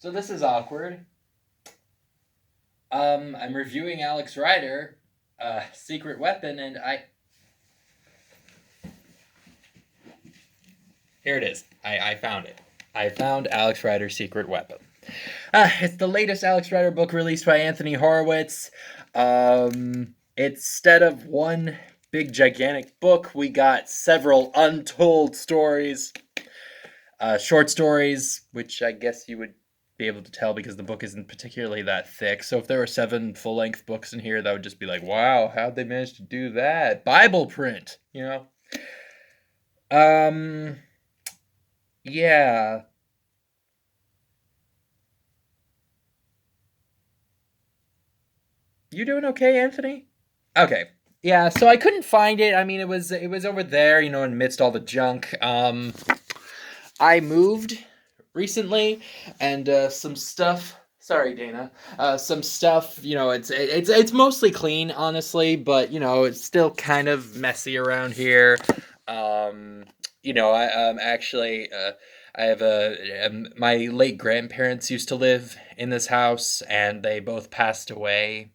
So this is awkward. I'm reviewing Alex Rider, Secret Weapon, and here it is. I found it. I found Alex Rider's Secret Weapon. It's the latest Alex Rider book released by Anthony Horowitz. Instead of one big gigantic book, we got several untold stories, short stories, which I guess you would be able to tell because the book isn't particularly that thick. So if there were 7 full-length books in here, that would just be like, wow, how'd they manage to do that? Bible print, you know? Um, yeah. You doing okay, Anthony? Okay. Yeah, so I couldn't find it. I mean, it was over there, amidst all the junk. I moved recently, and some stuff. Sorry, Dana. Some stuff. It's mostly clean, honestly, but it's still kind of messy around here. Um, I actually. I have my late grandparents used to live in this house, and they both passed away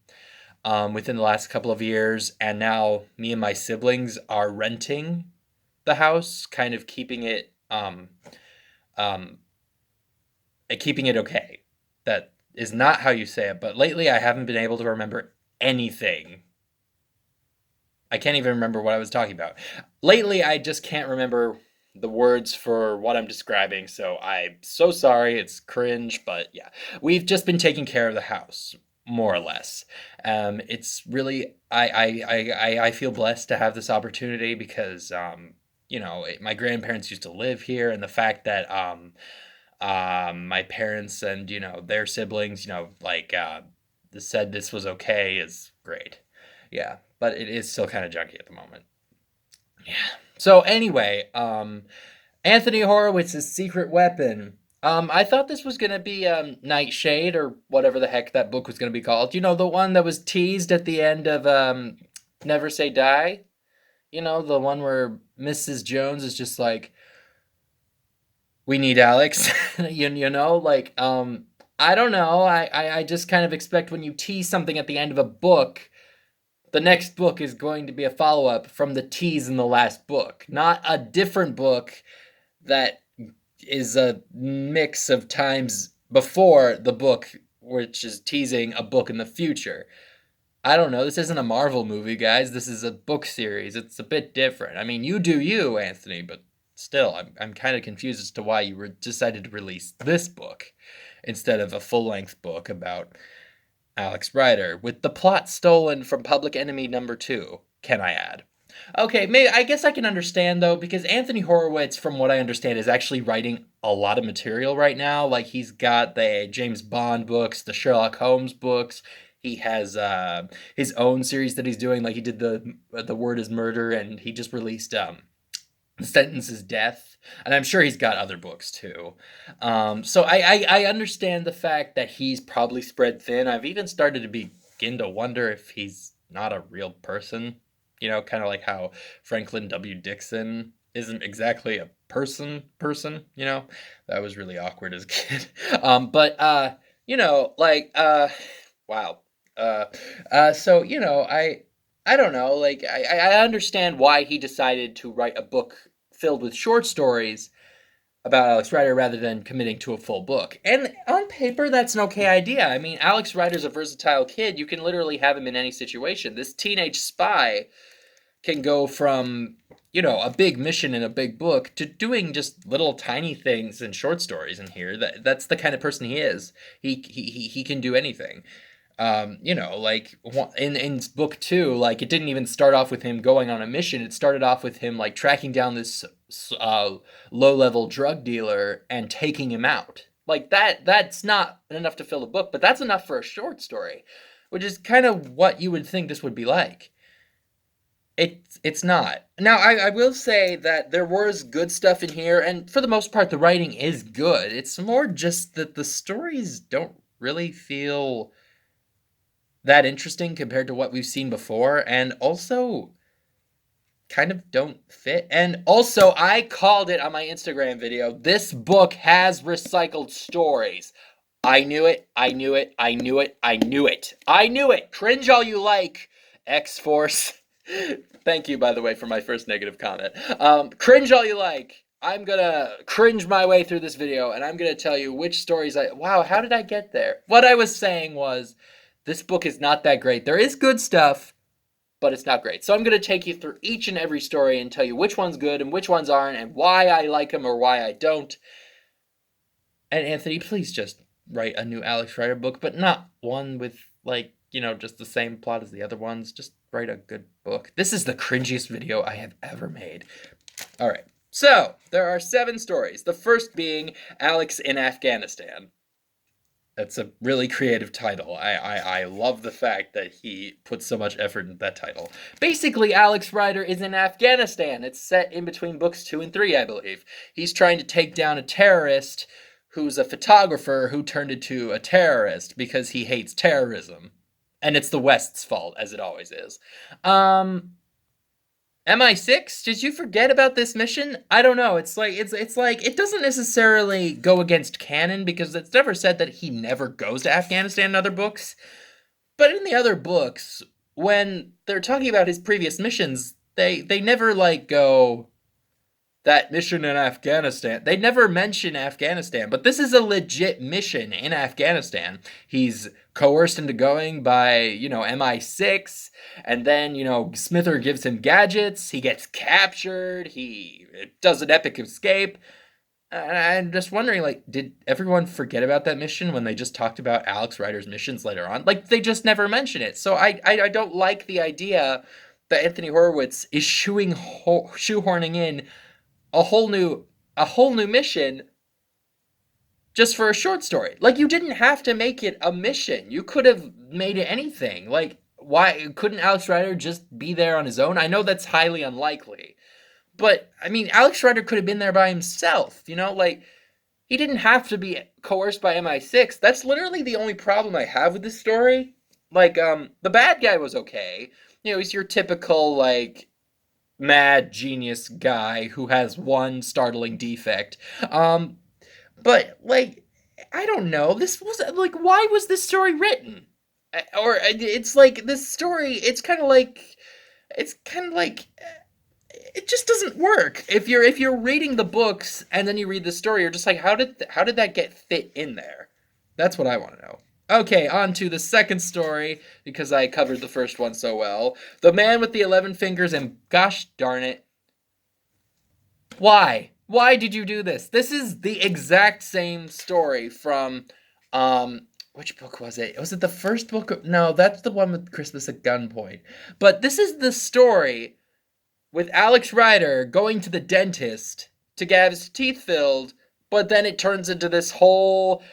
within the last couple of years, and now me and my siblings are renting the house, kind of um, keeping it okay. That is not how you say it, but lately I haven't been able to remember anything. I can't even remember what I was talking about. Lately, I just can't remember the words for what I'm describing, so I'm so sorry. It's cringe, but yeah. We've just been taking care of the house, more or less. It's really I feel blessed to have this opportunity because my grandparents used to live here, and the fact that my parents and their siblings, said this was okay is great. Yeah, but it is still kind of junky at the moment. Yeah. So anyway, Anthony Horowitz's Secret Weapon. I thought this was gonna be Nightshade or whatever the heck that book was gonna be called. The one that was teased at the end of Never Say Die. The one where Mrs. Jones is just like, we need Alex. I don't know. I just kind of expect when you tease something at the end of a book, the next book is going to be a follow up from the tease in the last book, not a different book that is a mix of times before the book, which is teasing a book in the future. I don't know. This isn't a Marvel movie, guys. This is a book series. It's a bit different. I mean, you do you, Anthony, but still, I'm kind of confused as to why you decided to release this book instead of a full length book about Alex Rider, with the plot stolen from Public Enemy number 2, can I add? Okay, I guess I can understand though, because Anthony Horowitz, from what I understand, is actually writing a lot of material right now. Like he's got the James Bond books, the Sherlock Holmes books. He has his own series that he's doing. Like he did the Word is Murder, and he just released the Sentence is Death, and I'm sure he's got other books too. So I understand the fact that he's probably spread thin. I've even started to begin to wonder if he's not a real person. Kind of like how Franklin W. Dixon isn't exactly a person. That was really awkward as a kid. But wow. Uh, so I don't know. Like I understand why he decided to write a book filled with short stories about Alex Rider rather than committing to a full book. And on paper, that's an okay idea. I mean, Alex Rider's a versatile kid. You can literally have him in any situation. This teenage spy can go from a big mission in a big book to doing just little tiny things and short stories in here. That's the kind of person he is. He can do anything. Like in book 2, like it didn't even start off with him going on a mission. It started off with him like tracking down this low level drug dealer and taking him out. Like that's not enough to fill a book, but that's enough for a short story, which is kind of what you would think this would be like. It's not. Now I will say that there was good stuff in here, and for the most part the writing is good. It's more just that the stories don't really feel that interesting compared to what we've seen before, and also kind of don't fit. And also, I called it on my Instagram video. This book has recycled stories. I knew it. I knew it. I knew it. I knew it. I knew it. Cringe all you like, X-Force. Thank you, by the way, for my first negative comment. Cringe all you like. I'm gonna cringe my way through this video, and I'm gonna tell you which stories Wow, how did I get there? What I was saying was, this book is not that great. There is good stuff, but it's not great. So I'm gonna take you through each and every story and tell you which one's good and which ones aren't, and why I like them or why I don't. And Anthony, please just write a new Alex Rider book, but not one with, like, just the same plot as the other ones. Just write a good book. This is the cringiest video I have ever made. All right. So, there are 7 stories. The first being Alex in Afghanistan. That's a really creative title. I love the fact that he put so much effort into that title. Basically, Alex Rider is in Afghanistan. It's set in between books 2 and 3, I believe. He's trying to take down a terrorist who's a photographer who turned into a terrorist because he hates terrorism. And it's the West's fault, as it always is. MI6, did you forget about this mission? I don't know. It's like it doesn't necessarily go against canon because it's never said that he never goes to Afghanistan in other books. But in the other books, when they're talking about his previous missions, they never go that mission in Afghanistan. They never mention Afghanistan, but this is a legit mission in Afghanistan. He's coerced into going by, MI6, and then, Smither gives him gadgets, he gets captured, he does an epic escape. I'm just wondering, did everyone forget about that mission when they just talked about Alex Rider's missions later on? They just never mention it. So I don't like the idea that Anthony Horowitz is shoehorning in a whole new mission just for a short story. You didn't have to make it a mission. You could have made it anything. Why couldn't Alex Rider just be there on his own? I know that's highly unlikely. But, Alex Rider could have been there by himself, he didn't have to be coerced by MI6. That's literally the only problem I have with this story. The bad guy was okay. He's your typical, mad genius guy who has one startling defect. But I don't know. This was why was this story written? Or it's this story. It's kind of like it just doesn't work. If you're reading the books and then you read the story, you're just how did that get fit in there? That's what I want to know. Okay, on to the second story, because I covered the first one so well. The Man with the 11 Fingers, and gosh darn it. Why? Why did you do this? This is the exact same story from, which book was it? Was it the first book? No, that's the one with Christmas at Gunpoint. But this is the story with Alex Rider going to the dentist to get his teeth filled, but then it turns into this whole...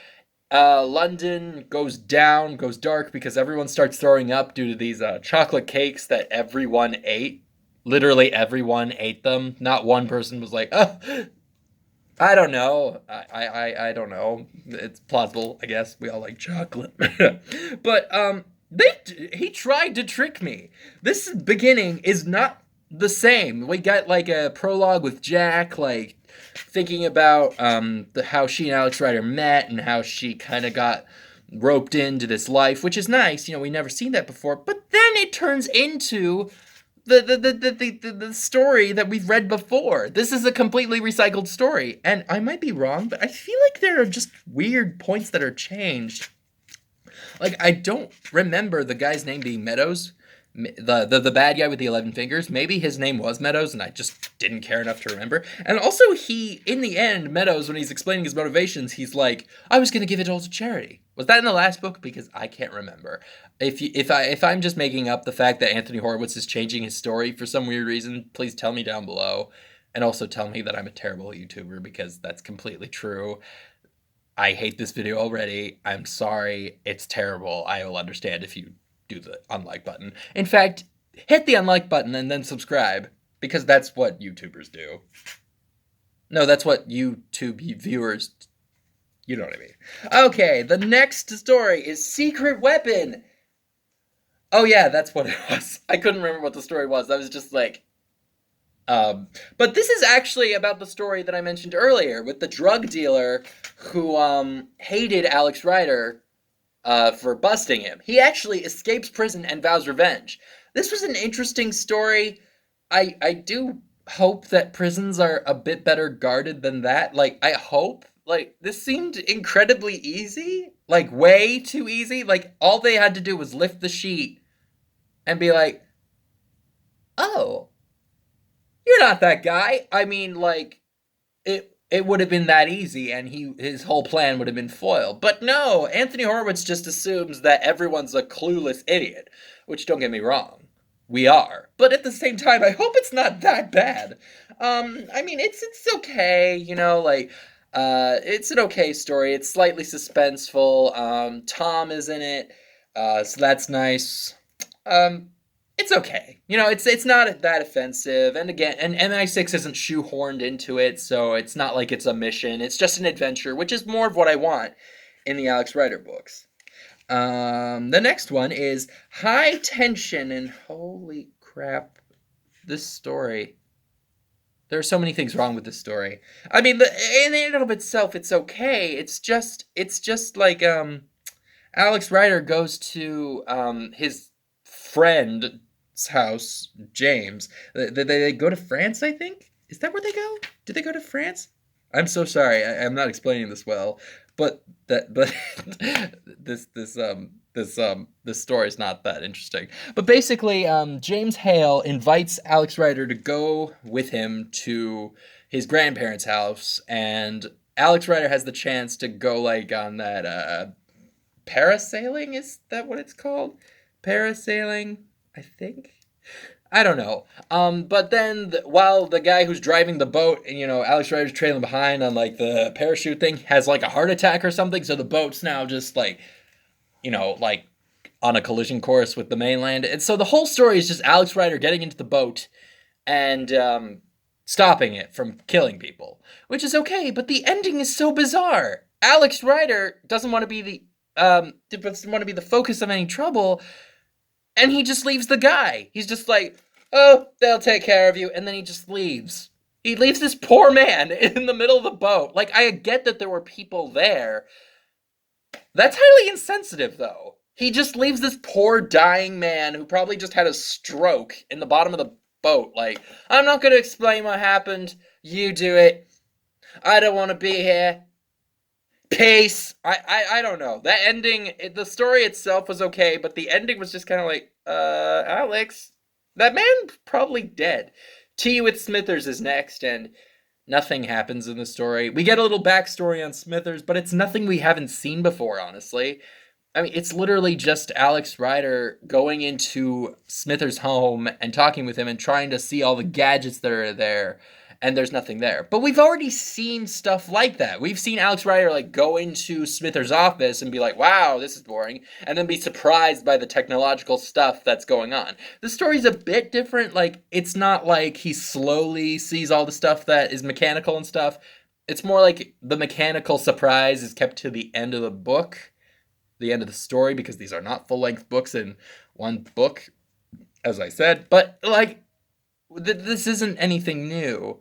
London goes dark because everyone starts throwing up due to these chocolate cakes that everyone ate. Literally everyone ate them. Not one person was like, oh, I don't know. I don't know. It's plausible, I guess. We all like chocolate. But he tried to trick me. This beginning is not the same. We got a prologue with Jack, thinking about how she and Alex Rider met and how she kind of got roped into this life, which is nice. We never seen that before. But then it turns into the story that we've read before. This is a completely recycled story, and I might be wrong, but I feel like there are just weird points that are changed. I don't remember the guy's name being Meadows. The bad guy with the 11 fingers, maybe his name was Meadows and I just didn't care enough to remember. And also in the end, Meadows, when he's explaining his motivations, he's like, I was going to give it all to charity. Was that in the last book? Because I can't remember. If I'm just making up the fact that Anthony Horowitz is changing his story for some weird reason, please tell me down below. And also tell me that I'm a terrible YouTuber, because that's completely true. I hate this video already. I'm sorry. It's terrible. I will understand if you do the unlike button. In fact, hit the unlike button and then subscribe, because that's what YouTubers do. No, that's what YouTube viewers, you know what I mean. Okay, the next story is Secret Weapon. Oh yeah, that's what it was. I couldn't remember what the story was. I was just But this is actually about the story that I mentioned earlier with the drug dealer who hated Alex Rider for busting him. He actually escapes prison and vows revenge. This was an interesting story. I do hope that prisons are a bit better guarded than that. Like, I hope. Like, this seemed incredibly easy. Like, way too easy. Like, all they had to do was lift the sheet and be like, oh, you're not that guy. I mean, like, it would have been that easy and his whole plan would have been foiled. But no, Anthony Horowitz just assumes that everyone's a clueless idiot, which, don't get me wrong, we are. But at the same time, I hope it's not that bad. I mean, it's okay, you know, like, it's an okay story. It's slightly suspenseful. Tom is in it, so that's nice. Um, it's okay. You know, it's not that offensive. And again, and MI6 isn't shoehorned into it, so it's not like it's a mission. It's just an adventure, which is more of what I want in the Alex Rider books. The next one is High Tension, and holy crap, this story. There are so many things wrong with this story. I mean, in and of itself, it's okay. It's just like Alex Rider goes to his friend's house, James. They go to France, I think. Is that where they go? Did they go to France? I'm so sorry. I'm not explaining this well, but this story is not that interesting. But basically, James Hale invites Alex Rider to go with him to his grandparents' house, and Alex Rider has the chance to go like on that parasailing. Is that what it's called? Parasailing, I think. I don't know. But then while the guy who's driving the boat, and you know, Alex Rider's trailing behind on like the parachute thing, has like a heart attack or something, so the boat's now just like, you know, like on a collision course with the mainland. And so the whole story is just Alex Rider getting into the boat and stopping it from killing people, which is okay, but the ending is so bizarre. Alex Rider doesn't want to be the focus of any trouble, and he just leaves the guy. He's just like, oh, they'll take care of you. And then he just leaves. He leaves this poor man in the middle of the boat. Like, I get that there were people there. That's highly insensitive, though. He just leaves this poor dying man who probably just had a stroke in the bottom of the boat. Like, I'm not going to explain what happened. You do it. I don't want to be here. Peace. I don't know. That ending, the story itself was okay, but the ending was just kind of like, Alex, that man probably dead. Tea with Smithers is next, and nothing happens in the story. We get a little backstory on Smithers, but it's nothing we haven't seen before, honestly. I mean, it's literally just Alex Rider going into Smithers' home and talking with him and trying to see all the gadgets that are there, and there's nothing there. But we've already seen stuff like that. We've seen Alex Rider like go into Smithers' office and be like, wow, this is boring, and then be surprised by the technological stuff that's going on. The story's a bit different. Like, it's not like he slowly sees all the stuff that is mechanical and stuff. It's more like the mechanical surprise is kept to the end of the book, the end of the story, because these are not full-length books in one book, as I said. But, like, this isn't anything new.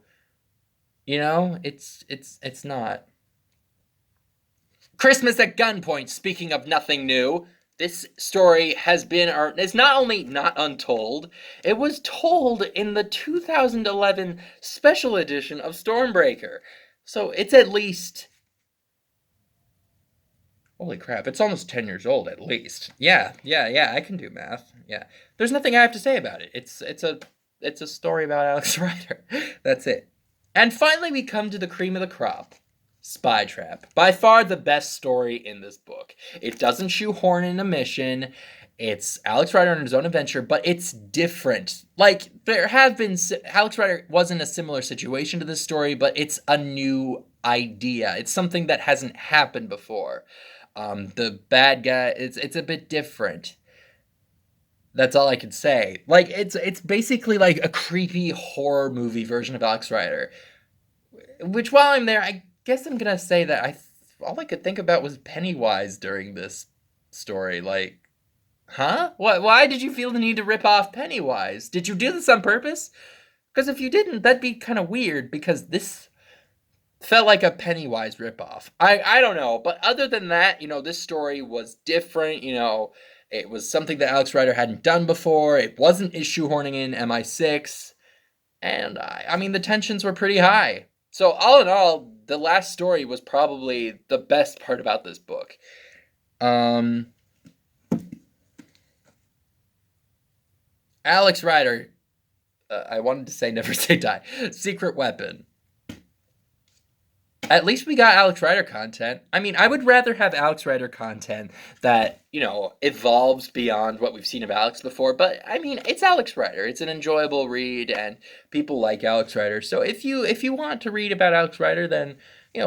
You know, it's not. Christmas at Gunpoint, speaking of nothing new, this story has been, or it's not only not untold, it was told in the 2011 special edition of Stormbreaker. So it's at least, holy crap, it's almost 10 years old at least. Yeah, I can do math. Yeah. There's nothing I have to say about it. It's a story about Alex Rider. That's it. And finally, we come to the cream of the crop, Spy Trap. By far the best story in this book. It doesn't shoehorn in a mission. It's Alex Rider on his own adventure, but it's different. Like, Alex Rider was in a similar situation to this story, but it's a new idea. It's something that hasn't happened before. The bad guy, it's a bit different. That's all I can say. Like, it's basically like a creepy horror movie version of Alex Rider. Which, while I'm there, I guess I'm gonna say that all I could think about was Pennywise during this story. Like, huh? Why did you feel the need to rip off Pennywise? Did you do this on purpose? Because if you didn't, that'd be kind of weird, because this felt like a Pennywise ripoff. I don't know, but other than that, this story was different. It was something that Alex Rider hadn't done before. It wasn't shoehorning in MI6, and I mean the tensions were pretty high. So all in all, the last story was probably the best part about this book. Alex Rider, I wanted to say Never Say Die. Secret Weapon. At least we got Alex Rider content. I mean, I would rather have Alex Rider content that, evolves beyond what we've seen of Alex before. But, I mean, it's Alex Rider. It's an enjoyable read, and people like Alex Rider. So if you want to read about Alex Rider, then,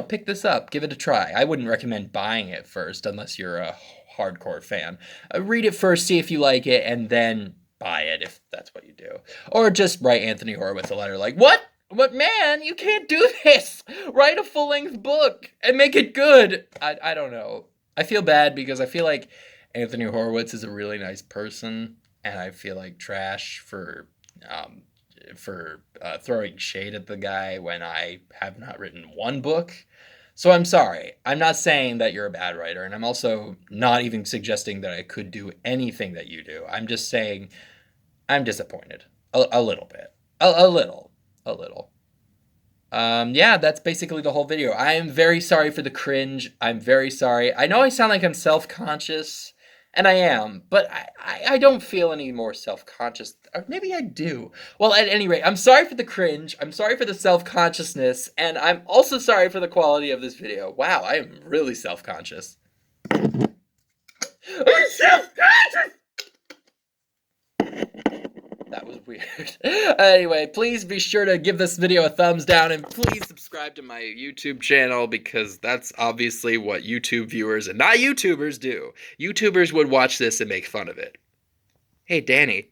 pick this up. Give it a try. I wouldn't recommend buying it first unless you're a hardcore fan. Read it first, see if you like it, and then buy it if that's what you do. Or just write Anthony Horowitz a letter like, what? But man, you can't do this! Write a full-length book and make it good! I don't know. I feel bad because I feel like Anthony Horowitz is a really nice person, and I feel like trash for throwing shade at the guy when I have not written one book. So I'm sorry. I'm not saying that you're a bad writer, and I'm also not even suggesting that I could do anything that you do. I'm just saying I'm disappointed. A little bit. A little. Yeah, that's basically the whole video. I am very sorry for the cringe. I'm very sorry. I know I sound like I'm self-conscious, and I am, but I don't feel any more self-conscious. Or maybe I do. Well, at any rate, I'm sorry for the cringe. I'm sorry for the self-consciousness, and I'm also sorry for the quality of this video. Wow, I am really self-conscious. I'm self-conscious! That was weird. Anyway, please be sure to give this video a thumbs down, and please subscribe to my YouTube channel, because that's obviously what YouTube viewers and not YouTubers do. YouTubers would watch this and make fun of it. Hey, Danny.